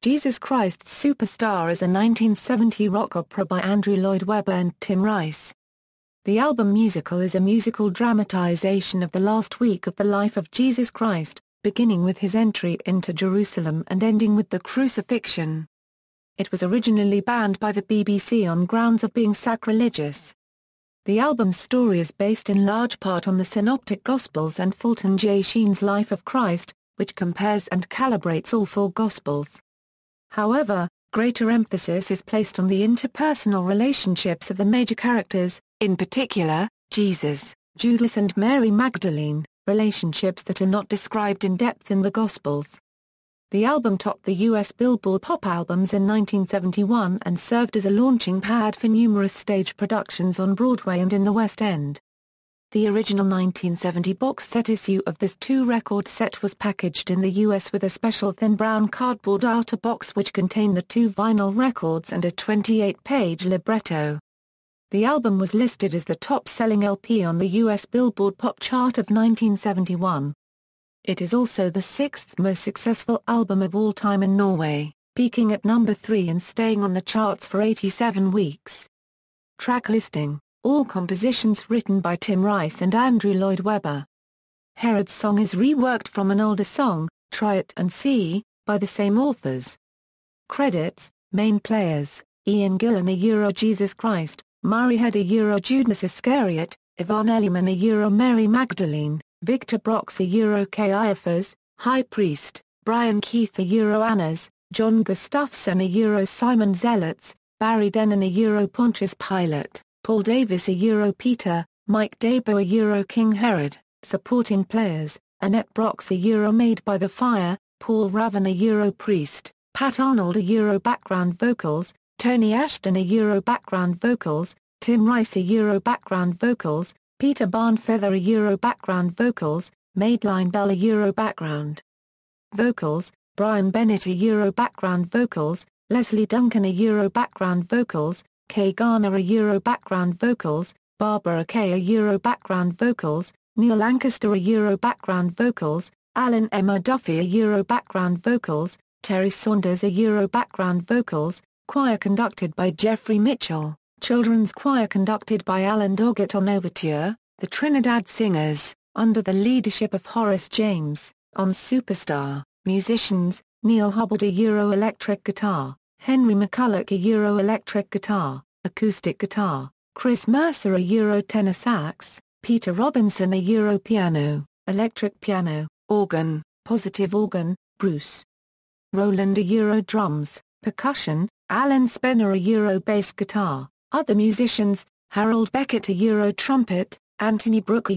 Jesus Christ Superstar is a 1970 rock opera by Andrew Lloyd Webber and Tim Rice. The album musical is a musical dramatization of the last week of the life of Jesus Christ, beginning with his entry into Jerusalem and ending with the Crucifixion. It was originally banned by the BBC on grounds of being sacrilegious. The album's story is based in large part on the Synoptic Gospels and Fulton J. Sheen's Life of Christ, which compares and calibrates all four Gospels. However, greater emphasis is placed on the interpersonal relationships of the major characters, in particular, Jesus, Judas and Mary Magdalene, relationships that are not described in depth in the Gospels. The album topped the U.S. Billboard Pop Albums in 1971 and served as a launching pad for numerous stage productions on Broadway and in the West End. The original 1970 box set issue of this two-record set was packaged in the U.S. with a special thin brown cardboard outer box which contained the two vinyl records and a 28-page libretto. The album was listed as the top-selling LP on the U.S. Billboard Pop chart of 1971. It is also the sixth most successful album of all time in Norway, peaking at number 3 and staying on the charts for 87 weeks. Track listing: all compositions written by Tim Rice and Andrew Lloyd Webber. Herod's song is reworked from an older song, Try It and See, by the same authors. Credits: main players, Ian Gillan Jesus Christ, Murray Head Judas Iscariot, Yvonne Elliman Mary Magdalene, Victor Brox Caiaphas, High Priest, Brian Keith Annas, John Gustafsson Simon Zealots, Barry Denon Pontius Pilate, Paul Davis Peter, Mike Dabo King Herod. Supporting players: Annette Brox Made by the Fire, Paul Raven Priest, Pat Arnold background vocals, Tony Ashton background vocals, Tim Rice background vocals, Peter Barnfeather background vocals, Madeline Bell background vocals, Brian Bennett background vocals, Leslie Duncan background vocals, Kay Garner background vocals, Barbara Kay background vocals, Neil Lancaster background vocals, Alan Emma Duffy background vocals, Terry Saunders background vocals, choir conducted by Jeffrey Mitchell, children's choir conducted by Alan Doggett on Overture, the Trinidad Singers, under the leadership of Horace James, on Superstar, musicians, Neil Hubbard electric guitar, Henry McCulloch electric guitar, acoustic guitar, Chris Mercer tenor sax, Peter Robinson piano, electric piano, organ, positive organ, Bruce Rowland drums, percussion, Alan Spenner bass guitar. Other musicians: Harold Beckett trumpet, Anthony Brooke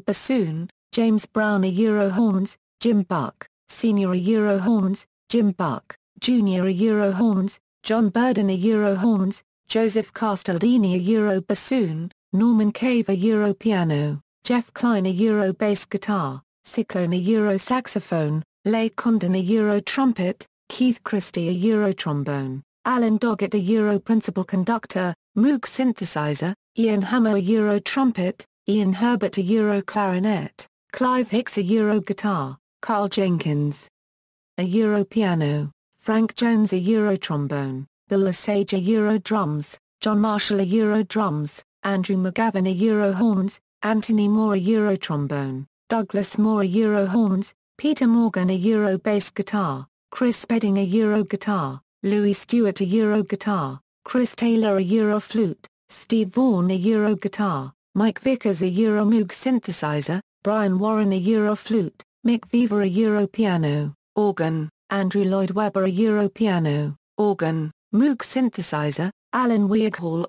bassoon, James Brown horns, Jim Buck, Sr. horns, Jim Buck, Jr. horns, John Burden horns, Joseph Castaldini bassoon, Norman Cave piano, Jeff Klein bass guitar, Cyclone saxophone, Leigh Condon trumpet, Keith Christie trombone, Alan Doggett principal conductor, Moog synthesizer, Ian Hammer trumpet, Ian Herbert clarinet, Clive Hicks guitar, Carl Jenkins piano, Frank Jones trombone, Bill Lesage drums, John Marshall drums, Andrew McGavin horns, Anthony Moore trombone, Douglas Moore horns, Peter Morgan bass guitar, Chris Spedding guitar, Louis Stewart guitar, Chris Taylor flute, Steve Vaughan guitar, Mike Vickers Moog synthesizer, Brian Warren flute, Mick Weaver piano, organ, Andrew Lloyd Webber piano, organ, Moog synthesizer, Alan Weaghall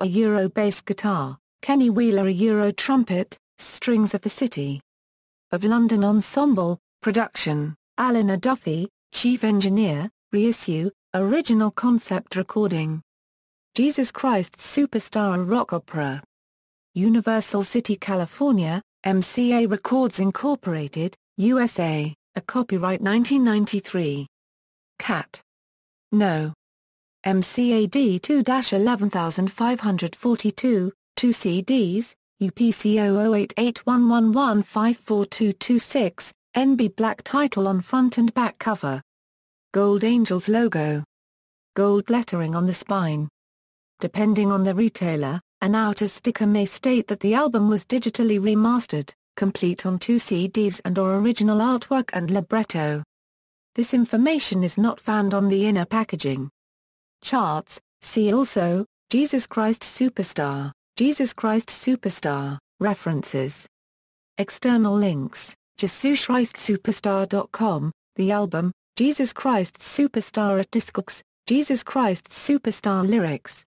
bass guitar, Kenny Wheeler trumpet, Strings of the City of London Ensemble, production, Alan Duffy, chief engineer, reissue, original concept recording. Jesus Christ Superstar, a rock opera. Universal City, California, MCA Records Incorporated, USA, a copyright 1993. Cat. No. MCA D2-11542, 2 CDs, UPC 008811154226, NB black title on front and back cover. Gold Angels logo. gold lettering on the spine. Depending on the retailer, an outer sticker may state that the album was digitally remastered, complete on 2 CDs and/or original artwork and libretto. This information is not found on the inner packaging. Charts, see also, Jesus Christ Superstar, Jesus Christ Superstar, references. External links, JesusChristSuperstar.com, the album, Jesus Christ Superstar at Discogs, Jesus Christ Superstar lyrics.